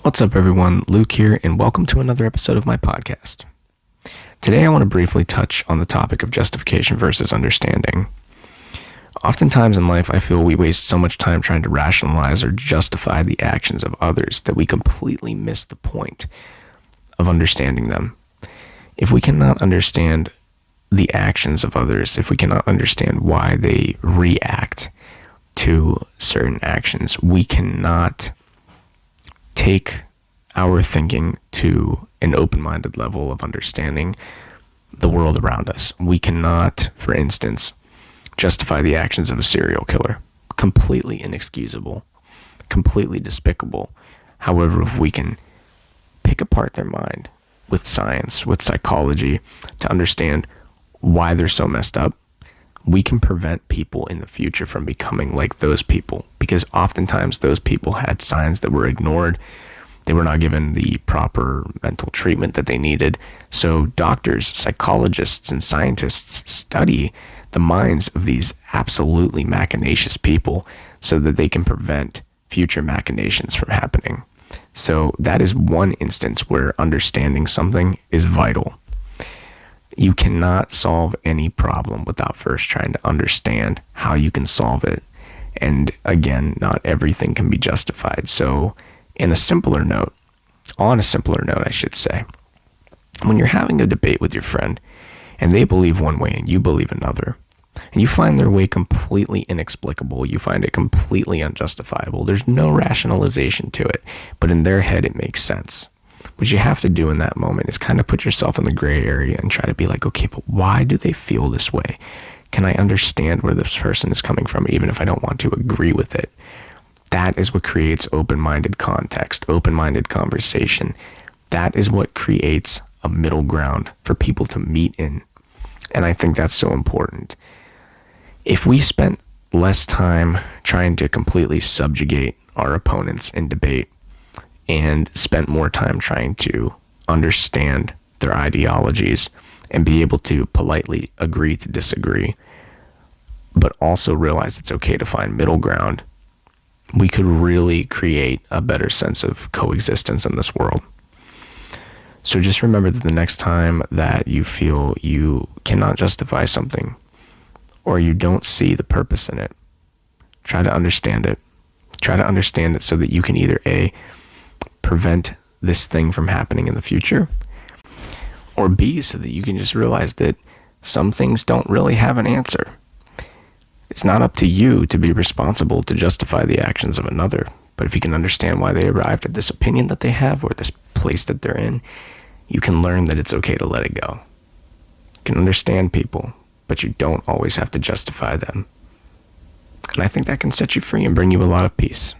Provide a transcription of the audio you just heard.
What's up, everyone? Luke here, and welcome to another episode of my podcast. Today, I want to briefly touch on the topic of justification versus understanding. Oftentimes in life, I feel we waste so much time trying to rationalize or justify the actions of others that we completely miss the point of understanding them. If we cannot understand the actions of others, if we cannot understand why they react to certain actions, we cannot take our thinking to an open-minded level of understanding the world around us. We cannot, for instance, justify the actions of a serial killer. Completely inexcusable, completely despicable. However, if we can pick apart their mind with science, with psychology, to understand why they're so messed up, we can prevent people in the future from becoming like those people, because oftentimes those people had signs that were ignored. They were not given the proper mental treatment that they needed. So doctors, psychologists, and scientists study the minds of these absolutely machinacious people so that they can prevent future machinations from happening. So that is one instance where understanding something is vital. You cannot solve any problem without first trying to understand how you can solve it. And again, not everything can be justified. So on a simpler note, I should say, when you're having a debate with your friend and they believe one way and you believe another, and you find their way completely inexplicable, you find it completely unjustifiable, there's no rationalization to it, but in their head it makes sense. What you have to do in that moment is kind of put yourself in the gray area and try to be like, okay, but why do they feel this way? Can I understand where this person is coming from, even if I don't want to agree with it? That is what creates open-minded context, open-minded conversation. That is what creates a middle ground for people to meet in. And I think that's so important. If we spent less time trying to completely subjugate our opponents in debate, and spent more time trying to understand their ideologies and be able to politely agree to disagree, but also realize it's okay to find middle ground, we could really create a better sense of coexistence in this world. So just remember that the next time that you feel you cannot justify something or you don't see the purpose in it, try to understand it. Try to understand it so that you can either A, prevent this thing from happening in the future, or B, so that you can just realize that some things don't really have an answer. It's not up to you to be responsible to justify the actions of another, but if you can understand why they arrived at this opinion that they have or this place that they're in, you can learn that it's okay to let it go. You can understand people, but you don't always have to justify them. And I think that can set you free and bring you a lot of peace.